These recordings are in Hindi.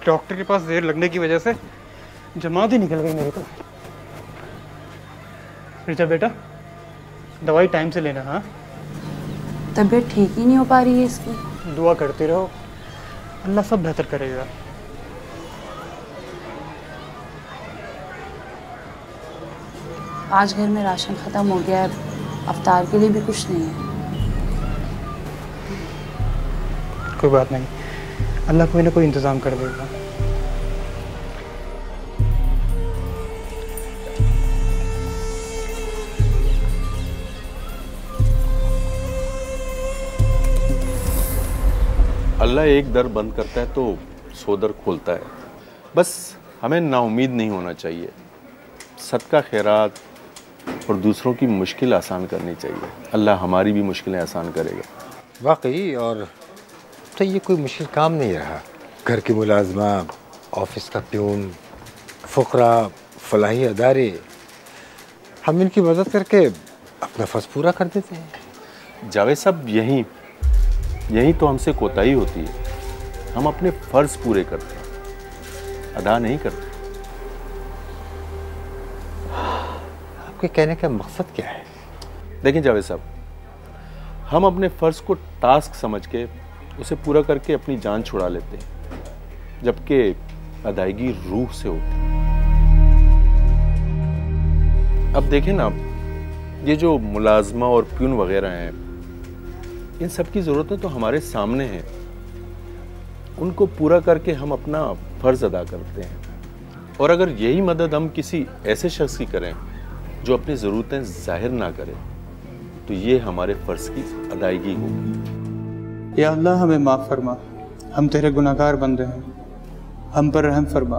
डॉक्टर के पास देर लगने की वजह से जमात ही निकल गई मेरी तो। रिचा बेटा, दवाई टाइम से लेना। हाँ, तबीयत ठीक ही नहीं हो पा रही है इसकी। दुआ करते रहो, अल्लाह सब बेहतर करेगा। आज घर में राशन ख़त्म हो गया है, अफ्तार के लिए भी कुछ नहीं है। कोई बात नहीं, अल्लाह कोई ना कोई इंतज़ाम कर देगा। अल्लाह एक दर बंद करता है तो 100 दर खोलता है। बस हमें नाउम्मीद नहीं होना चाहिए, सदका खैरात और दूसरों की मुश्किल आसान करनी चाहिए। अल्लाह हमारी भी मुश्किलें आसान करेगा। वाकई, और तो ये कोई मुश्किल काम नहीं रहा। घर की मुलाजमा, ऑफिस का प्यून, फुकरा, फलाही अदारे, हम इनकी मदद करके अपना फ़र्ज़ पूरा कर देते हैं। जावेद साहब, यही तो हमसे कोताही होती है। हम अपने फ़र्ज़ पूरे करते हैं, अदा नहीं करते। आपके कहने का मकसद क्या है? देखें जावेद साहब, हम अपने फ़र्ज़ को टास्क समझ के उसे पूरा करके अपनी जान छुड़ा लेते हैं, जबकि अदायगी रूह से होती है। अब देखें ना, ये जो मुलाजमा और प्यून वगैरह हैं, इन सब की ज़रूरतें तो हमारे सामने हैं। उनको पूरा करके हम अपना फ़र्ज़ अदा करते हैं। और अगर यही मदद हम किसी ऐसे शख्स की करें जो अपनी ज़रूरतें ज़ाहिर ना करे, तो ये हमारे फ़र्ज़ की अदायगी होगी। या अल्लाह, हमें माफ़ फरमा, हम तेरे गुनाहगार बंदे हैं, हम पर रहम फरमा।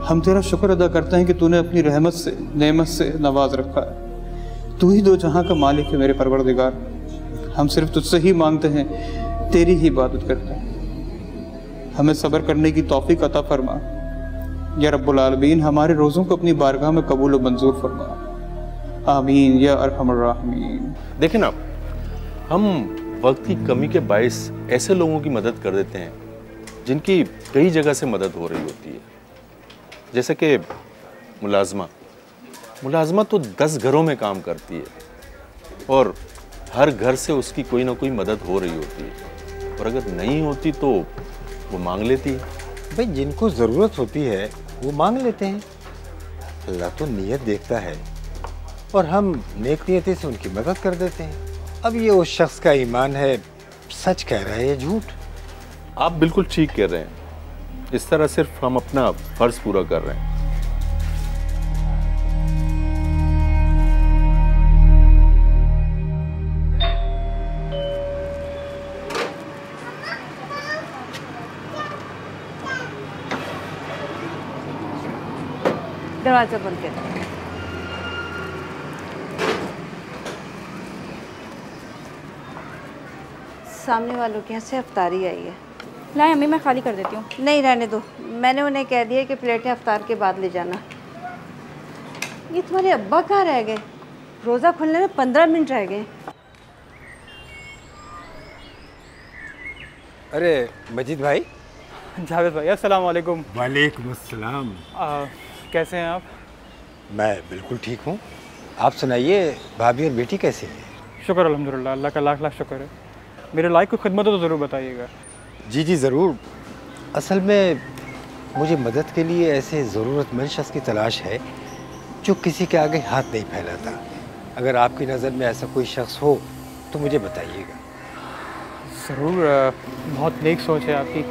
हम तेरा शुक्र अदा करते हैं कि तूने अपनी रहमत से, नेमत से नवाज रखा है। तू ही दो जहां का मालिक है मेरे परवरदिगार। हम सिर्फ तुझसे ही मांगते हैं, तेरी ही इबादत करते हैं। हमें सब्र करने की तौफीक अता फरमा। या रब्बुल आलमीन, हमारे रोज़ों को अपनी बारगाह में कबूल और मंजूर फरमा। आमीन या अरहमर राहिमीन। देखें ना, हम वक्त की कमी के बायस ऐसे लोगों की मदद कर देते हैं जिनकी कई जगह से मदद हो रही होती है। जैसे कि मुलाजमा तो 10 घरों में काम करती है और हर घर से उसकी कोई ना कोई मदद हो रही होती है, और अगर नहीं होती तो वो मांग लेती है। भाई, जिनको ज़रूरत होती है वो मांग लेते हैं। अल्लाह तो नीयत देखता है और हम नेक नीयती से उनकी मदद कर देते हैं। अब ये उस शख्स का ईमान है, सच कह रहा है या झूठ। आप बिल्कुल ठीक कह रहे हैं। इस तरह सिर्फ हम अपना फ़र्ज़ पूरा कर रहे हैं। दरवाजा बंद कर। सामने वालों के यहाँ से अफ्तारी आई है। लाए अम्मी, मैं खाली कर देती हूँ। नहीं, रहने दो। मैंने उन्हें कह दिया कि प्लेटें अफ्तार के बाद ले जाना। ये तुम्हारे अब्बा कहाँ रह गए? रोज़ा खुलने में 15 मिनट रह गए। अरे मजीद भाई। जावेद भाई, अस्सलाम वालेकुम। वालेकुम अस्सलाम। कैसे हैं आप? मैं बिल्कुल ठीक हूँ। आप सुनाइए, भाभी और बेटी कैसे हैं? शुक्र अल्हम्दुलिल्लाह, अल्लाह का लाख लाख शुक्र है। मेरे लायक कोई खिदमत हो तो ज़रूर बताइएगा। जी जी ज़रूर। असल में मुझे मदद के लिए ऐसे ज़रूरतमंद शख्स की तलाश है जो किसी के आगे हाथ नहीं फैलाता। अगर आपकी नज़र में ऐसा कोई शख्स हो तो मुझे बताइएगा। ज़रूर, बहुत नेक सोच है आपकी,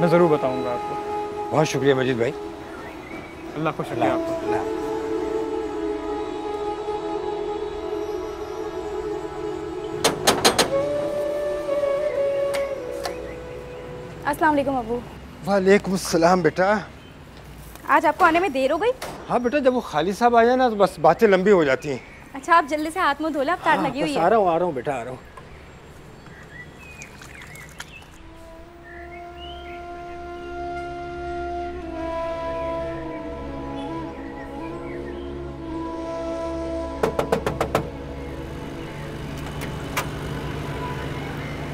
मैं ज़रूर बताऊंगा आपको। बहुत शुक्रिया मजीद भाई। अल्लाह को शुक्रिया आपको। अस्सलाम वालेकुम अबू। वालेकुम अस्सलाम बेटा। आज आपको आने में देर हो गई? हाँ बेटा, जब वो खाली साहब आ जाए ना तो बस बातें लंबी हो जाती हैं। अच्छा, आप जल्दी से हाथ मुंह धो लें, अफ्तार लगी हुई है। आ रहा हूँ बेटा, आ रहा हूँ।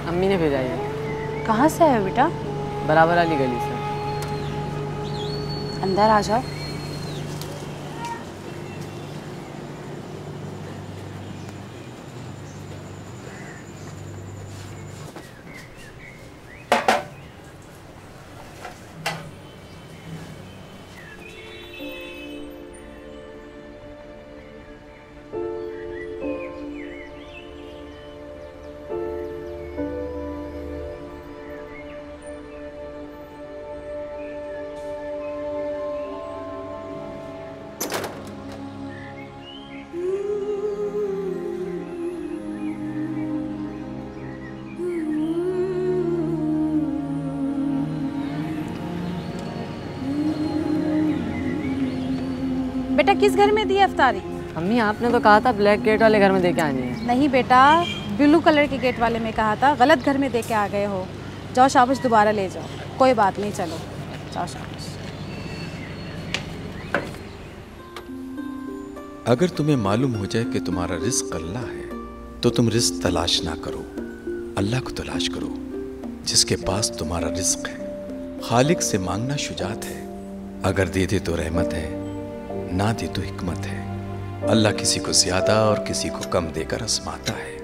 अम्मी ने भेजा है। कहाँ से आया बेटा? बराबर वाली गली से। अंदर आ जाओ। बेटा किस घर में दी है अफ्तारी? अम्मी आपने तो कहा था ब्लैक गेट वाले घर में दे के आनी है। नहीं बेटा, ब्लू कलर के गेट वाले में कहा था, गलत घर में दे के आ गए हो। जाओ शाबाश, दोबारा ले जाओ। कोई बात नहीं, चलो जाओ शाबाश। अगर तुम्हें मालूम हो जाए कि तुम्हारा रिस्क अल्लाह है तो तुम रिस्क तलाश ना करो, अल्लाह को तलाश करो जिसके पास तुम्हारा रिस्क है। खालिक से मांगना शुजात है, अगर दे दे तो रहमत है, ना दे तो हिकमत है। अल्लाह किसी को ज्यादा और किसी को कम देकर आजमाता है।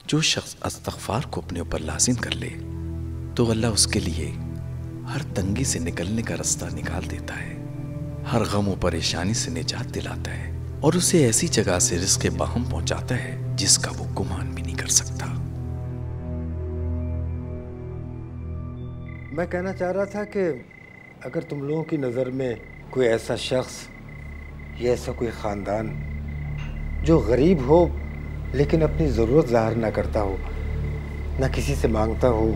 जो शख्स इस्तग़फ़ार को अपने ऊपर लाजिम कर ले तो अल्लाह उसके लिए हर तंगी से निकलने का रास्ता निकाल देता है, हर गम और परेशानी से निजात दिलाता है और उसे ऐसी जगह से रिज़्क़ बाहम पहुंचाता है जिसका वो गुमान भी नहीं कर सकता। मैं कहना चाह रहा था कि अगर तुम लोगों की नज़र में कोई ऐसा शख्स या ऐसा कोई ख़ानदान जो गरीब हो लेकिन अपनी ज़रूरत ज़ाहिर ना करता हो, ना किसी से मांगता हो,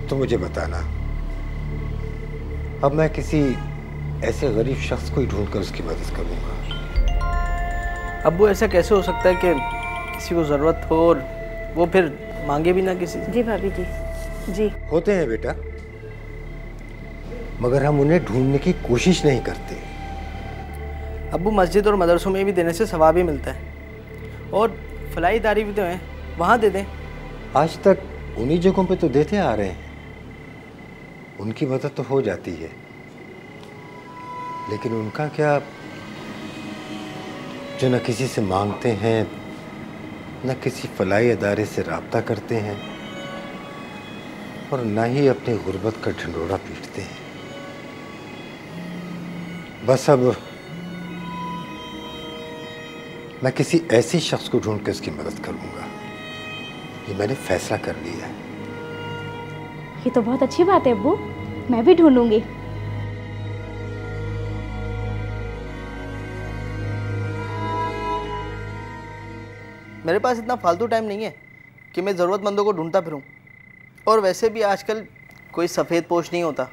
तो मुझे बताना। अब मैं किसी ऐसे गरीब शख्स को ही ढूंढ कर उसकी मदद करूँगा। अब्बू ऐसा कैसे हो सकता है कि किसी को ज़रूरत हो और वो फिर मांगे भी ना किसी से? जी भाभी जी, जी होते हैं बेटा, मगर हम उन्हें ढूंढने की कोशिश नहीं करते। अब्बू मस्जिद और मदरसों में भी देने से सवाब ही मिलता है और फलाई दारी भी तो हैं, वहाँ दे दें। आज तक उन्हीं जगहों पे तो देते आ रहे हैं, उनकी मदद तो हो जाती है, लेकिन उनका क्या जो न किसी से मांगते हैं, न किसी फलाई अदारे से राब्ता करते हैं और न ही अपनी गुर्बत का ढिंढोरा पीटते हैं। बस अब मैं किसी ऐसी शख्स को ढूंढ कर उसकी मदद करूंगा, ये मैंने फैसला कर लिया है। ये तो बहुत अच्छी बात है अब्बू, मैं भी ढूंढूंगी। मेरे पास इतना फालतू टाइम नहीं है कि मैं ज़रूरतमंदों को ढूंढता फिरूं, और वैसे भी आजकल कोई सफ़ेद पोश नहीं होता।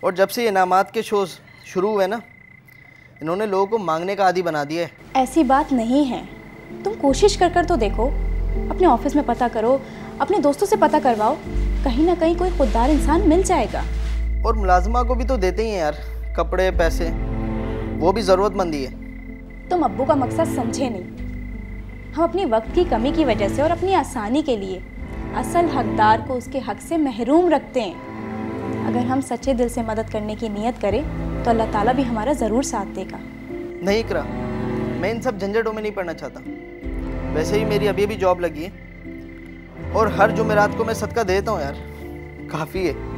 और जब से इनामात के शोज़ शुरू हुए ना, इन्होंने लोगों को मांगने का आदी बना दिया है। ऐसी बात नहीं है, तुम कोशिश कर तो देखो, अपने ऑफिस में पता करो, अपने दोस्तों से पता करवाओ, कहीं ना कहीं कोई खुददार इंसान मिल जाएगा। और मुलाजमा को भी तो देते ही हैं यार, कपड़े पैसे, वो भी ज़रूरतमंद ही है। तुम अब्बू का मकसद समझे नहीं। हम अपनी वक्त की कमी की वजह से और अपनी आसानी के लिए असल हकदार को उसके हक से महरूम रखते हैं। अगर हम सच्चे दिल से मदद करने की नीयत करें तो अल्लाह ताला भी हमारा ज़रूर साथ देगा। नहीं इकरा, मैं इन सब झंझटों में नहीं पड़ना चाहता। वैसे ही मेरी अभी जॉब लगी है और हर जुमेरात को मैं सदका देता हूँ यार, काफ़ी है।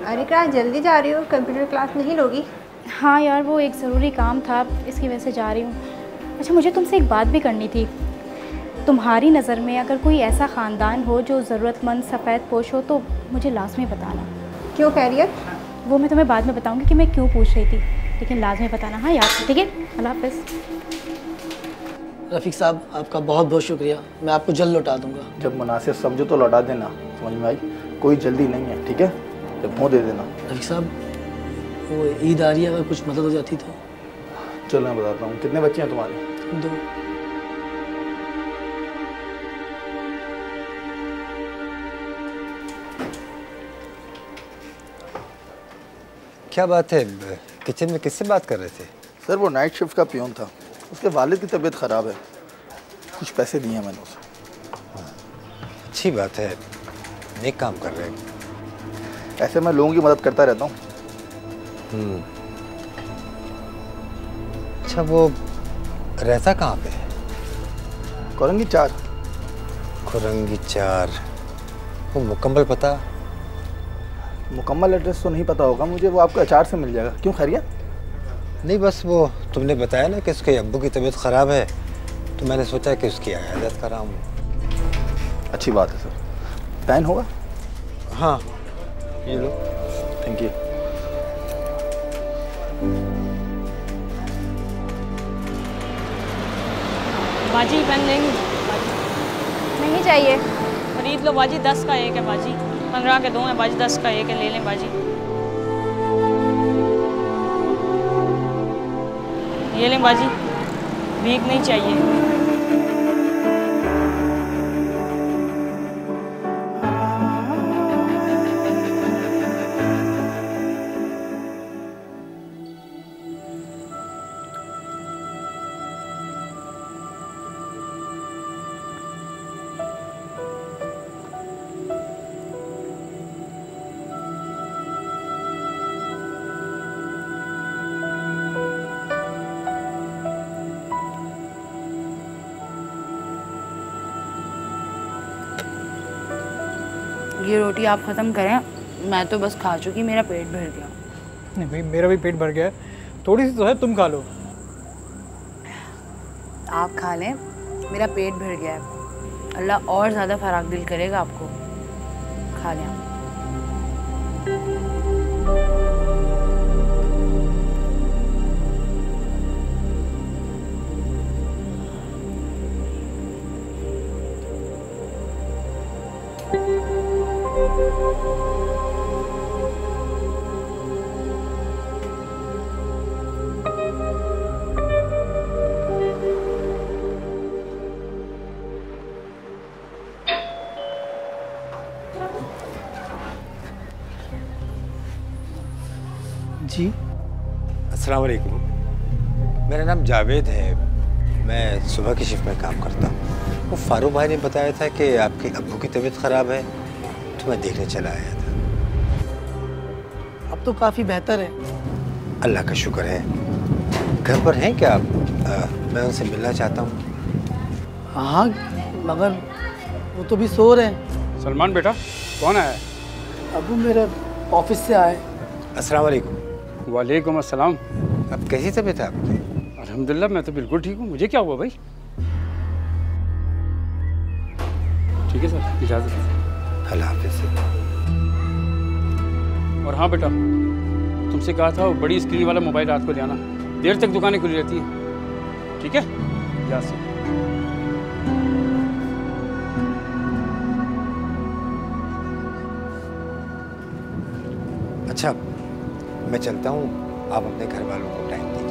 अरे क्या जल्दी जा रही हो, कंप्यूटर क्लास नहीं लोगी? हाँ यार, वो एक ज़रूरी काम था, इसकी वजह से जा रही हूँ। अच्छा, मुझे तुमसे एक बात भी करनी थी। तुम्हारी नज़र में अगर कोई ऐसा ख़ानदान हो जो ज़रूरतमंद सफ़ेद पोश हो तो मुझे लाज़मी बताना। क्यों खैरियत? वो मैं तुम्हें बाद में बताऊंगी कि मैं क्यों पूछ रही थी, लेकिन लाज़मी बताना। हाँ याद, ठीक है? अल्लाह हाफ़िज़। रफ़ीक साहब, आपका बहुत बहुत शुक्रिया, मैं आपको जल्द लौटा दूँगा। जब मुनासिब समझो तो लौटा देना, समझ में आई? कोई जल्दी नहीं है, ठीक है? जब मुँह दे देना। रफ़ीक साहब, वो ईद आ रही है, अगर कुछ मदद हो जाती तो। चलो मैं बताता हूँ। कितने बच्चे हैं तुम्हारे? 2। क्या बात है, किचन में किससे बात कर रहे थे? सर वो नाइट शिफ्ट का पियोन था, उसके वालिद की तबीयत ख़राब है, कुछ पैसे दिए हैं मैंने उसे। अच्छी बात है, नेक काम कर रहे हैं। ऐसे मैं लोगों की मदद करता रहता हूँ। अच्छा, वो रहता कहाँ पे है? कोरंगी 4। खुरंगी 4, वो मुकम्मल पता? मुकम्मल एड्रेस तो नहीं पता होगा मुझे, वो आपको अचार से मिल जाएगा। क्यों, खैरियत? नहीं, बस वो तुमने बताया ना कि उसके अब्बू की तबीयत ख़राब है, तो मैंने सोचा कि उसकी इयादत कराऊं। अच्छी बात है सर। पैन होगा? हाँ, ये लो। Thank you. बाजी पेन लेंगी? नहीं चाहिए। खरीद लो बाजी, 10 का एक है बाजी, 15 के 2 हैं बाजी, 10 का एक है, ले लें बाजी। ये लें बाजी, भीख नहीं चाहिए। ये रोटी आप ख़त्म करें, मैं तो बस खा चुकी, मेरा पेट भर गया। नहीं भाई, मेरा भी पेट भर गया है, थोड़ी सी तो है, तुम खा लो। आप खा लें, मेरा पेट भर गया है। अल्लाह और ज़्यादा फराग दिल करेगा आपको, खा लें। जी, अस्सलाम वालेकुम। मेरा नाम जावेद है, मैं सुबह की शिफ्ट में काम करता हूँ। वो फारूक भाई ने बताया था कि आपके अब्बू की तबीयत ख़राब है, तो मैं देखने चला आया था। अब तो काफ़ी बेहतर है। अल्लाह का शुक्र है। घर पर हैं क्या आप? मैं उनसे मिलना चाहता हूँ। हाँ, मगर वो तो भी सो रहे हैं। सलमान बेटा, कौन आया है? अबू मेरे ऑफिस से आए। अस्सलाम वालेकुम। वालेकुम अस्सलाम। अब कैसी तबीयत है आपकी? अल्हम्दुलिल्लाह, मैं तो बिल्कुल ठीक हूँ। मुझे क्या हुआ भाई? ठीक है सर, इजाज़त। अल्लाह हाफ़िज़। और हाँ बेटा, तुमसे कहा था वो बड़ी स्क्रीन वाला मोबाइल रात को ले आना, देर तक दुकानें खुली रहती हैं। ठीक है, इजाज़त। अच्छा, मैं चलता हूँ, आप अपने घर वालों को टाइम दीजिए।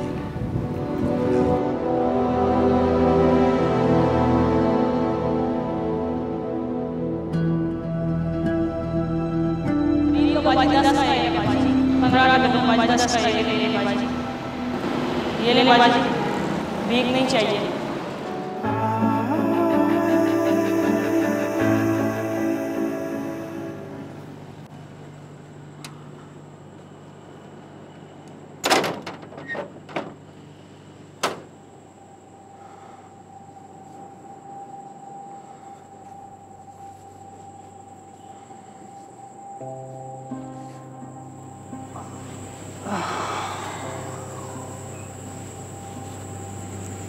ये ले बाजी, भीख नहीं चाहिए।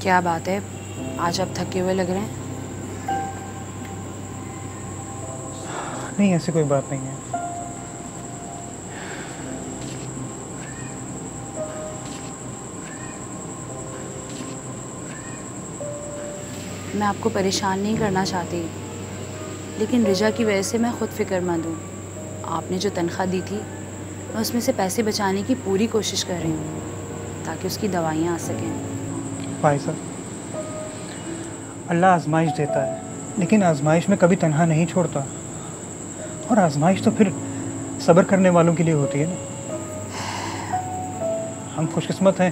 क्या बात है, आज आप थके हुए लग रहे हैं? नहीं, ऐसी कोई बात नहीं है। मैं आपको परेशान नहीं करना चाहती, लेकिन रिजा की वजह से मैं खुद फिक्रमंद हूँ। आपने जो तनख्वाह दी थी, मैं उसमें से पैसे बचाने की पूरी कोशिश कर रही हूँ ताकि उसकी दवाइयाँ आ सकें। भाई साहब, अल्लाह आजमाइश देता है, लेकिन आजमाइश में कभी तन्हा नहीं छोड़ता। और आजमाइश तो फिर सब्र करने वालों के लिए होती है ना। हम खुशकिस्मत हैं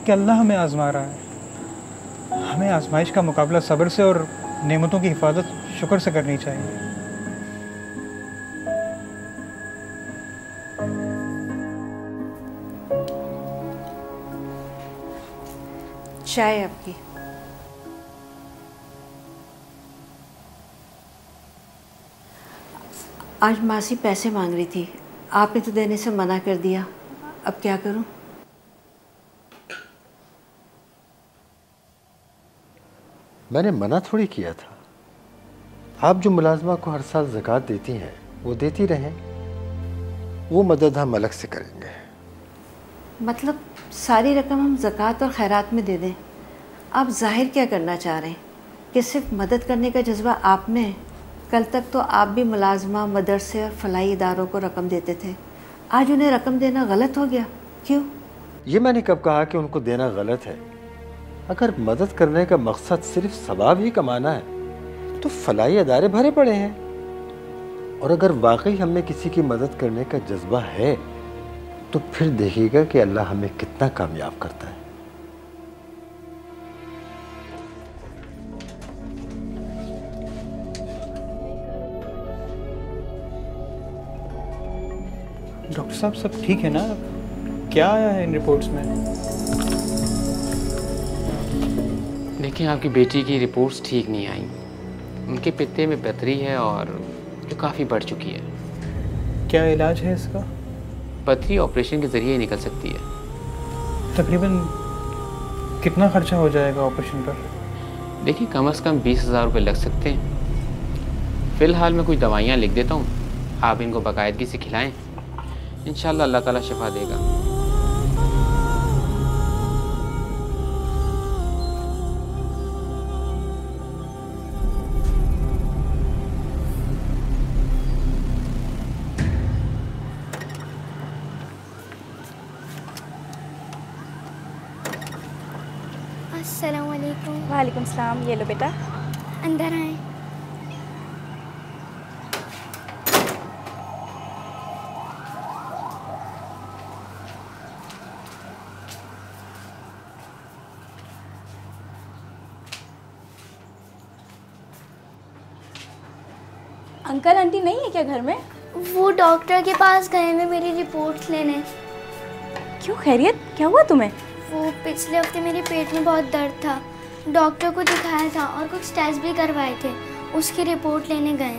कि अल्लाह हमें आजमा रहा है। हमें आजमाइश का मुकाबला सब्र से और नेमतों की हिफाजत शुक्र से करनी चाहिए। चाय आपकी। आज मासी पैसे मांग रही थी, आपने तो देने से मना कर दिया, अब क्या करूं? मैंने मना थोड़ी किया था। आप जो मुलाजमा को हर साल ज़कात देती हैं वो देती रहें, वो मदद हम अलग से करेंगे। मतलब सारी रकम हम ज़कात और खैरात में दे दें? आप जाहिर क्या करना चाह रहे हैं कि सिर्फ मदद करने का जज्बा आप में? कल तक तो आप भी मुलाजमा, मदरसे और फलाही इदारों को रकम देते थे, आज उन्हें रकम देना गलत हो गया, क्यों? ये मैंने कब कहा कि उनको देना गलत है? अगर मदद करने का मकसद सिर्फ सवाब ही कमाना है तो फलाही अदारे भरे पड़े हैं। और अगर वाकई हमें किसी की मदद करने का जज्बा है तो फिर देखिएगा कि अल्लाह हमें कितना कामयाब करता है। डॉक्टर साहब सब ठीक है ना? क्या आया है इन रिपोर्ट्स में? देखिए, आपकी बेटी की रिपोर्ट्स ठीक नहीं आई। उनके पित्ते में पथरी है और जो काफ़ी बढ़ चुकी है। क्या इलाज है इसका? पथरी ऑपरेशन के ज़रिए निकल सकती है। तकरीबन कितना खर्चा हो जाएगा ऑपरेशन पर? देखिए, कम से कम 20,000 रुपये लग सकते हैं। फ़िलहाल मैं कुछ दवाइयाँ लिख देता हूँ, आप इनको बाकायदगी से खिलाएँ, इंशाल्लाह अल्लाह ताला शिफा देगा। अस्सलाम वालेकुम। वालेकुम सलाम। ये लो बेटा, अंदर आए। अंकल आंटी नहीं है क्या घर में? वो डॉक्टर के पास गए हैं मेरी रिपोर्ट्स लेने। क्यों, खैरियत? क्या हुआ तुम्हें? वो पिछले हफ्ते मेरे पेट में बहुत दर्द था, डॉक्टर को दिखाया था और कुछ टेस्ट भी करवाए थे, उसकी रिपोर्ट लेने गए।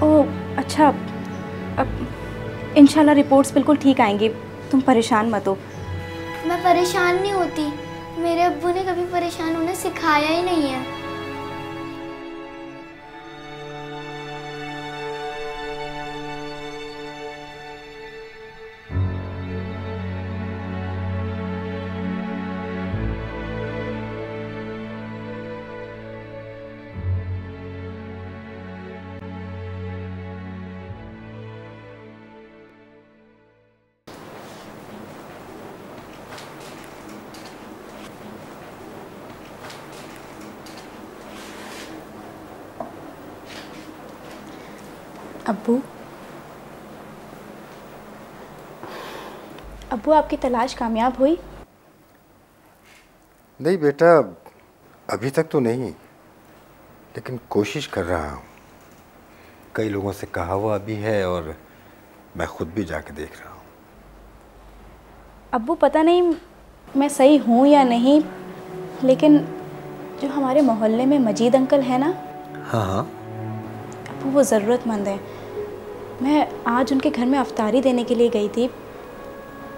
ओह अच्छा, अब इंशाल्लाह रिपोर्ट्स बिल्कुल ठीक आएंगी, तुम परेशान मत हो। मैं परेशान नहीं होती, मेरे अब्बू ने कभी परेशान होना सिखाया ही नहीं है। अब्बू, अब्बू आपकी तलाश कामयाब हुई? नहीं बेटा, अभी तक तो नहीं, लेकिन कोशिश कर रहा हूँ। कई लोगों से कहा हुआ भी है और मैं खुद भी जाके देख रहा हूँ। अब्बू पता नहीं मैं सही हूँ या नहीं, लेकिन जो हमारे मोहल्ले में मजीद अंकल है ना, हाँ हाँ, अब्बू वो ज़रूरतमंद है। मैं आज उनके घर में अफ्तारी देने के लिए गई थी।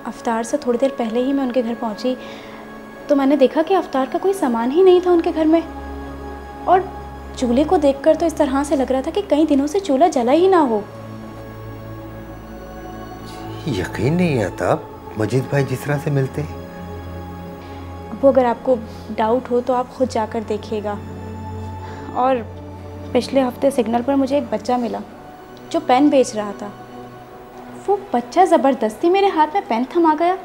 अफ्तार से थोड़ी देर पहले ही मैं उनके घर पहुंची तो मैंने देखा कि अफ्तार का कोई सामान ही नहीं था उनके घर में, और चूल्हे को देखकर तो इस तरह से लग रहा था कि कई दिनों से चूल्हा जला ही ना हो। यकीन नहीं आता मजीद भाई जिस तरह से मिलते हैं। अब्बू अगर आपको डाउट हो तो आप खुद जाकर देखिएगा। और पिछले हफ्ते सिग्नल पर मुझे एक बच्चा मिला जो पेन बेच रहा था। वो बच्चा ज़बरदस्ती मेरे हाथ में पेन थमा गया,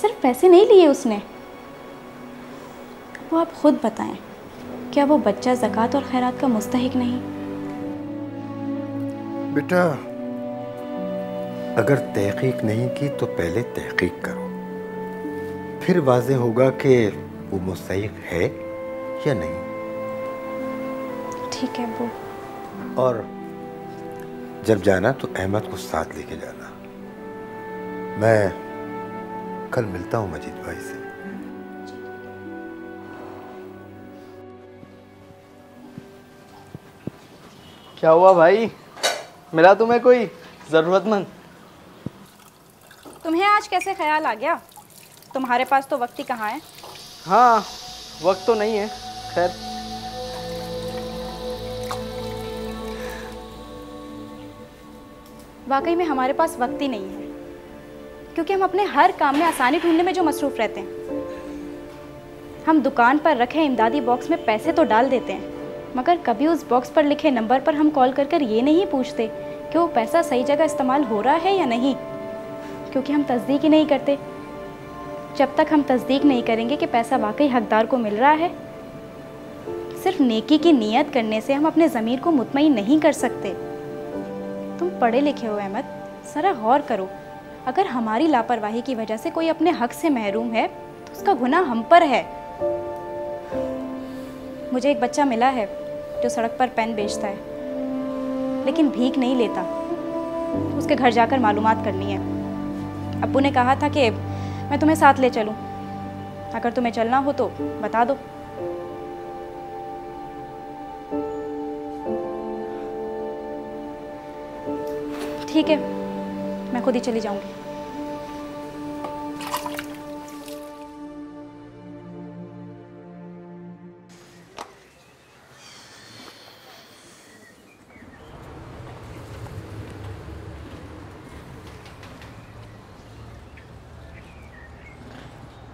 सिर्फ पैसे नहीं लिए उसने। वो आप खुद बताएं क्या वो बच्चा ज़कात और खैरात का मुस्तहिक नहीं? बेटा, अगर तहकीक नहीं की तो पहले तहकीक करो, फिर वाज़ेह होगा कि वो मुस्तहिक है या नहीं। ठीक है अब्बू। और जब जाना तो अहमद को साथ लेके जाना। मैं कल मिलता हूँ मजीद भाई से। क्या हुआ भाई, मिला तुम्हें कोई ज़रूरतमंद? तुम्हें आज कैसे ख्याल आ गया? तुम्हारे पास तो वक्त ही कहाँ है। हाँ, वक्त तो नहीं है, खैर। वाकई में हमारे पास वक्त ही नहीं है, क्योंकि हम अपने हर काम में आसानी ढूंढने में जो मसरूफ़ रहते हैं। हम दुकान पर रखे इमदादी बॉक्स में पैसे तो डाल देते हैं, मगर कभी उस बॉक्स पर लिखे नंबर पर हम कॉल कर कर ये नहीं पूछते कि वो पैसा सही जगह इस्तेमाल हो रहा है या नहीं, क्योंकि हम तस्दीक ही नहीं करते। जब तक हम तस्दीक नहीं करेंगे कि पैसा वाकई हकदार को मिल रहा है, सिर्फ नेकी की नीयत करने से हम अपने ज़मीर को मुतमईन नहीं कर सकते। तुम पढ़े लिखे हो अहमद, ज़रा गौर करो। अगर हमारी लापरवाही की वजह से कोई अपने हक से महरूम है तो उसका गुनाह हम पर है। मुझे एक बच्चा मिला है जो सड़क पर पेन बेचता है, लेकिन भीख नहीं लेता। उसके घर जाकर मालूमात करनी है। अब्बू ने कहा था कि मैं तुम्हें साथ ले चलूं, अगर तुम्हें चलना हो तो बता दो। ठीक है, मैं खुद ही चली जाऊंगी।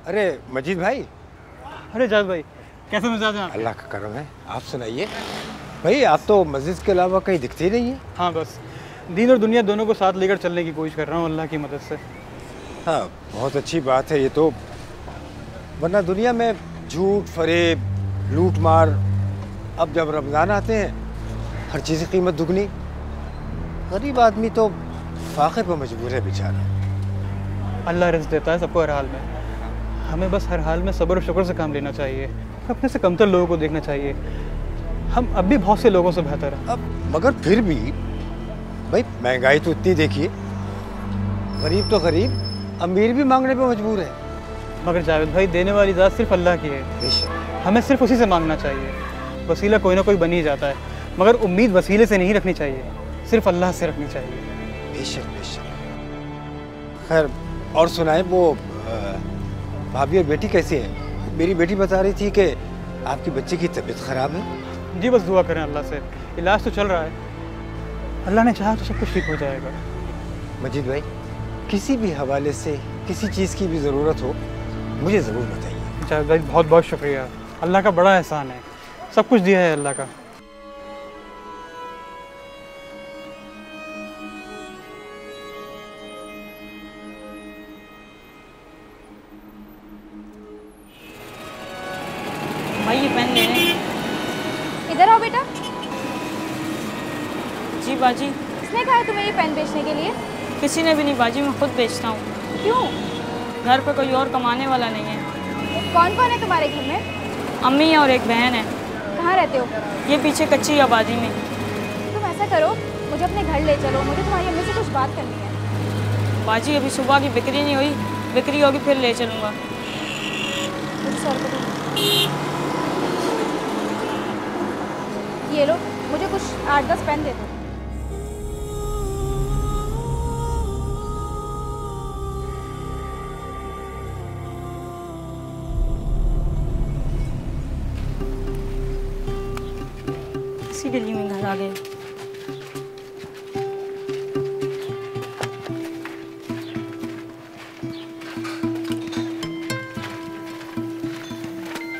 अरे मजीद भाई। अरे जाद भाई, कैसे मिजाज हैं? अल्लाह का करम है। आप सुनाइए भाई, आप तो मस्जिद के अलावा कहीं दिखते ही नहीं है। हाँ, बस दीन और दुनिया दोनों को साथ लेकर चलने की कोशिश कर रहा हूँ अल्लाह की मदद से। हाँ, बहुत अच्छी बात है ये तो, वरना दुनिया में झूठ, फरेब, लूट मार। अब जब रमज़ान आते हैं हर चीज़ की कीमत दुगनी। गरीब आदमी तो फाक़े पर मजबूर है बेचारा। अल्लाह रिज़्क़ देता है सबको हर हाल में। हमें बस हर हाल में सब्र और शुक्र से काम लेना चाहिए, अपने से कमतर लोगों को देखना चाहिए। हम अब भी बहुत से लोगों से बेहतर हैं। अब मगर फिर भी भाई महंगाई तो इतनी देखिए, गरीब तो गरीब, अमीर भी मांगने पे मजबूर है। मगर जावेद भाई, देने वाली ज़ात सिर्फ अल्लाह की है। हमें सिर्फ उसी से मांगना चाहिए। वसीला कोई ना कोई बन ही जाता है, मगर उम्मीद वसीले से नहीं रखनी चाहिए, सिर्फ अल्लाह से रखनी चाहिए। बेशक बेशक। खैर, और सुनाए, वो भाभी और बेटी कैसी है? मेरी बेटी बता रही थी कि आपकी बच्चे की तबीयत ख़राब है। जी, बस दुआ करें अल्लाह से। इलाज तो चल रहा है, अल्लाह ने चाहा तो सब कुछ ठीक हो जाएगा। मजीद भाई, किसी भी हवाले से किसी चीज़ की भी ज़रूरत हो मुझे ज़रूर बताइए। जावेद भाई, बहुत बहुत शुक्रिया। अल्लाह का बड़ा एहसान है, सब कुछ दिया है अल्लाह का। भाई ये पेन ले लें। इधर आओ बेटा। जी बाजी। किसने कहा है तुम्हें ये पेन बेचने के लिए? किसी ने भी नहीं बाजी, मैं खुद बेचता हूँ। क्यों? घर पे कोई और कमाने वाला नहीं है। कौन कौन है तुम्हारे घर में? अम्मी है और एक बहन है। कहाँ रहते हो? ये पीछे कच्ची आबादी में। तुम ऐसा करो, मुझे अपने घर ले चलो, मुझे तुम्हारी अम्मी से कुछ बात करनी है। बाजी अभी सुबह की बिक्री नहीं हुई, बिक्री होगी फिर ले चलूँगा। ये लो, मुझे कुछ 8-10 पेन दे दो। इसी के लिए मैं घर आ गई।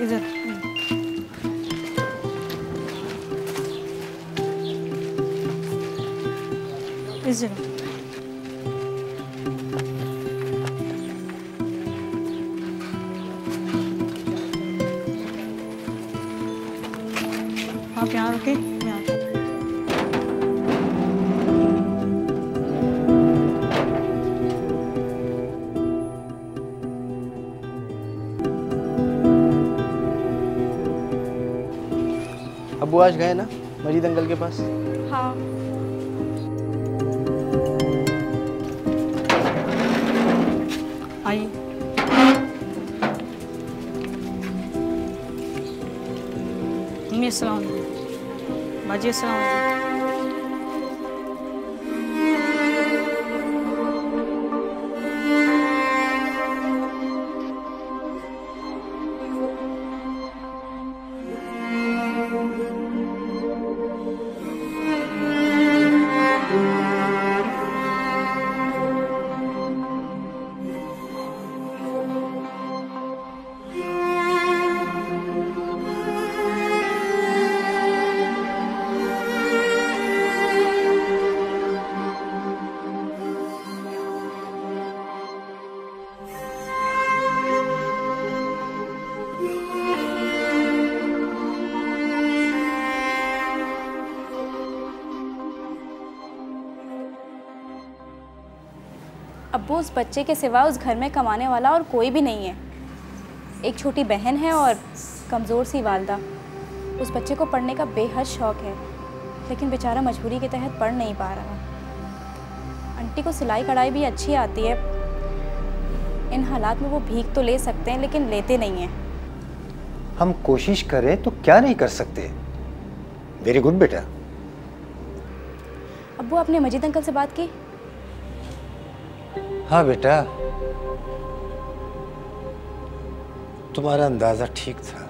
इधर इस जगह। अब्बू आज गए ना मजीद अंकल के पास? हाँ। आइए। मम्मी अस्सलाम वालेकुम। बाजी अस्सलाम वालेकुम। अब्बू, उस बच्चे के सिवा उस घर में कमाने वाला और कोई भी नहीं है। एक छोटी बहन है और कमज़ोर सी वालदा। उस बच्चे को पढ़ने का बेहद शौक़ है, लेकिन बेचारा मजबूरी के तहत पढ़ नहीं पा रहा। आंटी को सिलाई कढ़ाई भी अच्छी आती है। इन हालात में वो भीख तो ले सकते हैं, लेकिन लेते नहीं हैं। हम कोशिश करें तो क्या नहीं कर सकते। वेरी गुड बेटा। अब्बू, आपने मजीद अंकल से बात की? हाँ बेटा, तुम्हारा अंदाजा ठीक था।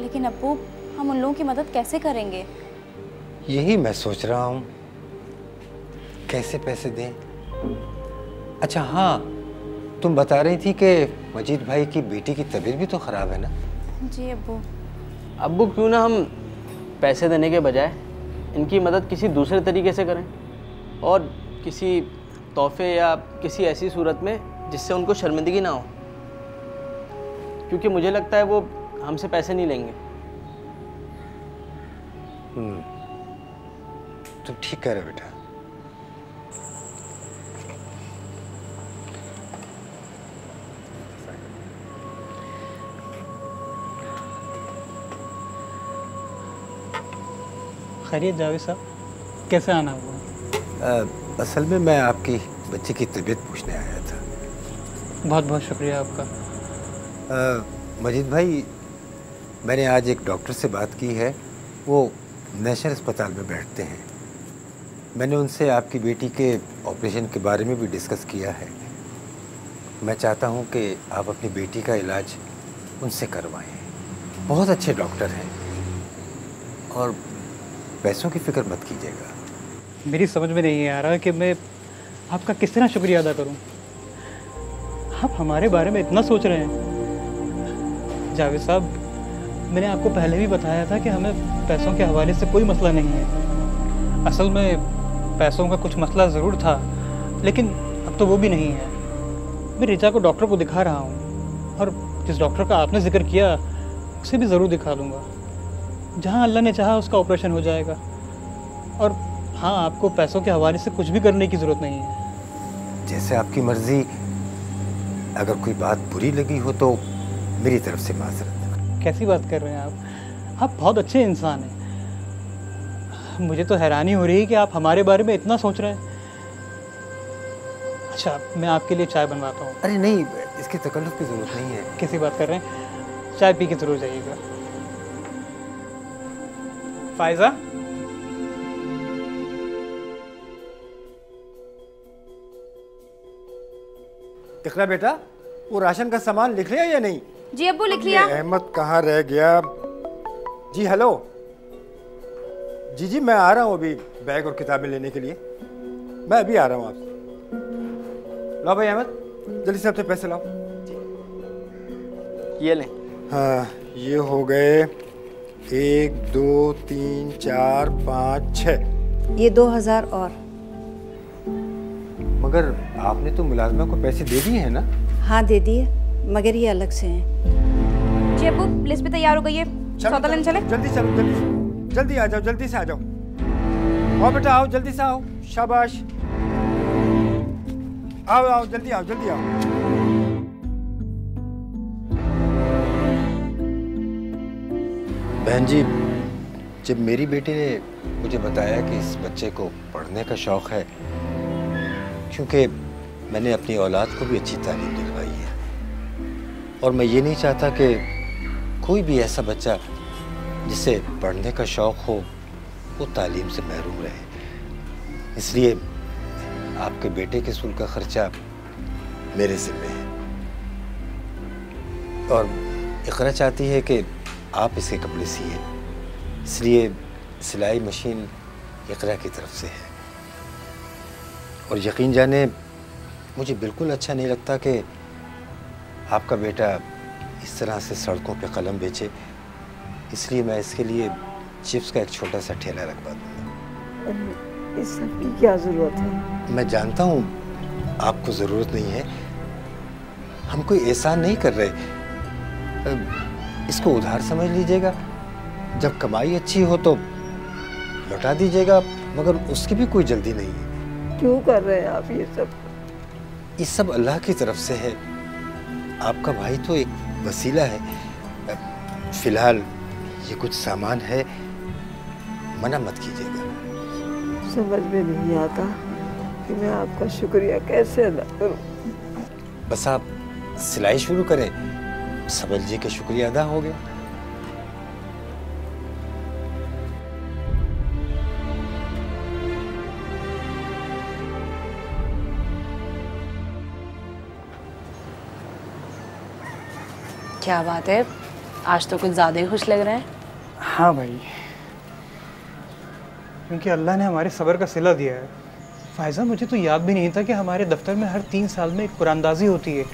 लेकिन अब्बू, हम उन लोगों की मदद कैसे करेंगे? यही मैं सोच रहा हूँ, कैसे पैसे दें। अच्छा हाँ, तुम बता रही थी कि मजीद भाई की बेटी की तबीयत भी तो ख़राब है ना? जी अब्बू। अब्बू, क्यों ना हम पैसे देने के बजाय इनकी मदद किसी दूसरे तरीके से करें, और किसी तोहफे या किसी ऐसी सूरत में जिससे उनको शर्मिंदगी ना हो, क्योंकि मुझे लगता है वो हमसे पैसे नहीं लेंगे। तुम ठीक कह रहे हो बेटा। खैरियत जावेद साहब, कैसे आना हुआ? असल में मैं आपकी बच्ची की तबीयत पूछने आया था। बहुत बहुत शुक्रिया आपका। मजीद भाई, मैंने आज एक डॉक्टर से बात की है, वो नेशनल अस्पताल में बैठते हैं। मैंने उनसे आपकी बेटी के ऑपरेशन के बारे में भी डिस्कस किया है। मैं चाहता हूं कि आप अपनी बेटी का इलाज उनसे करवाएं। बहुत अच्छे डॉक्टर हैं और पैसों की फिक्र मत कीजिएगा। मेरी समझ में नहीं आ रहा कि मैं आपका किस तरह शुक्रिया अदा करूं। आप हमारे बारे में इतना सोच रहे हैं। जावेद साहब, मैंने आपको पहले भी बताया था कि हमें पैसों के हवाले से कोई मसला नहीं है। असल में पैसों का कुछ मसला ज़रूर था, लेकिन अब तो वो भी नहीं है। मैं रिचा को डॉक्टर को दिखा रहा हूँ, और जिस डॉक्टर का आपने जिक्र किया उसे भी ज़रूर दिखा दूँगा। जहाँ अल्लाह ने चाहा उसका ऑपरेशन हो जाएगा। और हाँ, आपको पैसों के हवाले से कुछ भी करने की ज़रूरत नहीं है। जैसे आपकी मर्ज़ी। अगर कोई बात बुरी लगी हो तो मेरी तरफ से माज़रत। कैसी बात कर रहे हैं आप? आप बहुत अच्छे इंसान हैं। मुझे तो हैरानी हो रही है कि आप हमारे बारे में इतना सोच रहे हैं। अच्छा, मैं आपके लिए चाय बनवाता हूँ। अरे नहीं, इसकी तकल्लुफ़ की ज़रूरत नहीं है। कैसी बात कर रहे हैं? चाय पी के ज़रूर जाइएगा। फायजा, इकरा बेटा, वो राशन का सामान लिख लिया या नहीं? जी अब्बू, लिख लिया। अहमद कहाँ रह गया? जी हेलो। जी मैं आ रहा हूँ अभी बैग और किताबें लेने के लिए। मैं अभी आ रहा हूँ आपसे। लाओ भाई अहमद, जल्दी से अपने पैसे लाओ। ये लें। हाँ, ये हो गए 1 2 3 4 5 6। ये 2000 और। मगर आपने तो मुलाजमा को पैसे दे दिए हैं ना? हाँ दे दिए, मगर ये अलग से हैं। जी अब्बू, लिस्ट भी तैयार हो गई है। सौदा लेने चले? जल्दी चलो, जल्दी आ जाओ, जल्दी से आ जाओ। आओ बेटा, आओ जल्दी से आओ। शाबाश, आओ आओ, जल्दी आओ, जल्दी आओ। बहन जी, जब मेरी बेटी ने मुझे बताया कि इस बच्चे को पढ़ने का शौक़ है, क्योंकि मैंने अपनी औलाद को भी अच्छी तालीम दिलवाई है और मैं ये नहीं चाहता कि कोई भी ऐसा बच्चा जिसे पढ़ने का शौक़ हो वो तालीम से महरूम रहे, इसलिए आपके बेटे के स्कूल का खर्चा मेरे ज़िम्मे है। और इकरा चाहती है कि आप इसके कपड़े सिए, इसलिए सिलाई मशीन इकरा की तरफ से है। और यकीन जाने मुझे बिल्कुल अच्छा नहीं लगता कि आपका बेटा इस तरह से सड़कों पे कलम बेचे, इसलिए मैं इसके लिए चिप्स का एक छोटा सा ठेला रखवा दूँगा। इस सब की क्या ज़रूरत है? मैं जानता हूँ आपको ज़रूरत नहीं है, हम कोई एहसान नहीं कर रहे, इसको उधार समझ लीजिएगा, जब कमाई अच्छी हो तो लौटा दीजिएगा, मगर उसकी भी कोई जल्दी नहीं है। क्यों कर रहे हैं आप ये सब? ये सब अल्लाह की तरफ से है, आपका भाई तो एक वसीला है। फिलहाल ये कुछ सामान है, मना मत कीजिएगा। समझ में नहीं आता कि मैं आपका शुक्रिया कैसे अदा करूं। बस आप सिलाई शुरू करें, समझ लीजिए कि शुक्रिया अदा हो गया। क्या बात है, आज तो कुछ ज़्यादा ही खुश लग रहे हैं। हाँ भाई, क्योंकि अल्लाह ने हमारे सब्र का सिला दिया है। फ़ायज़ा, मुझे तो याद भी नहीं था कि हमारे दफ्तर में हर 3 साल में एक कुरानंदाज़ी होती है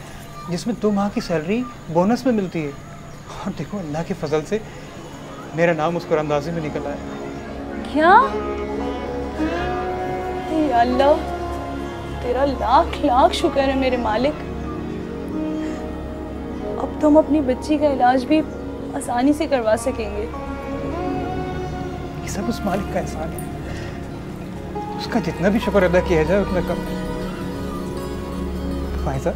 जिसमें 2 माह की सैलरी बोनस में मिलती है। और देखो अल्लाह के फजल से मेरा नाम उस कुरानंदाज़ी में निकल आया। क्या? अल्लाह, तेरा लाख लाख शुक्र है मेरे मालिक। अब तो हम अपनी बच्ची का इलाज भी आसानी से करवा सकेंगे। ये सब उस मालिक का एहसान है, उसका जितना भी शुक्र अदा किया जाए उतना कम है। फ़ायज़ा,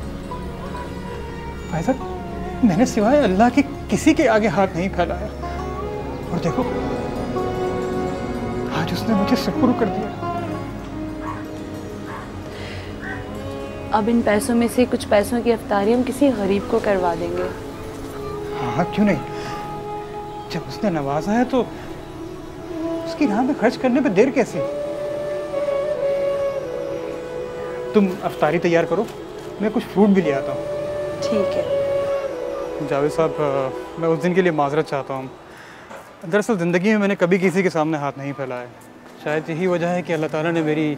मैंने सिवाय अल्लाह के किसी के आगे हाथ नहीं फैलाया, और देखो आज उसने मुझे सुपुर्द कर दिया। अब इन पैसों में से कुछ पैसों की अफ्तारी हम किसी गरीब को करवा देंगे। हाँ, क्यों नहीं। जब उसने नवाजा है तो उसकी राह में खर्च करने पे देर कैसी। तुम अफ्तारी तैयार करो, मैं कुछ फ्रूट भी ले आता हूँ। ठीक है। जावेद साहब, मैं उस दिन के लिए माजरत चाहता हूँ। दरअसल ज़िंदगी में मैंने कभी किसी के सामने हाथ नहीं फैलाया। शायद यही वजह है कि अल्लाह ताला ने मेरी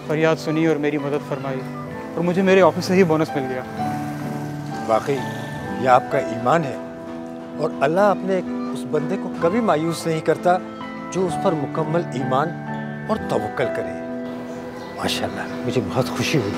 फरियाद सुनी और मेरी मदद फरमाई, और मुझे मेरे ऑफिस से ही बोनस मिल गया। वाकई ये आपका ईमान है, और अल्लाह अपने उस बंदे को कभी मायूस नहीं करता जो उस पर मुकम्मल ईमान और तवक्कल करे। माशाल्लाह, मुझे बहुत खुशी हुई।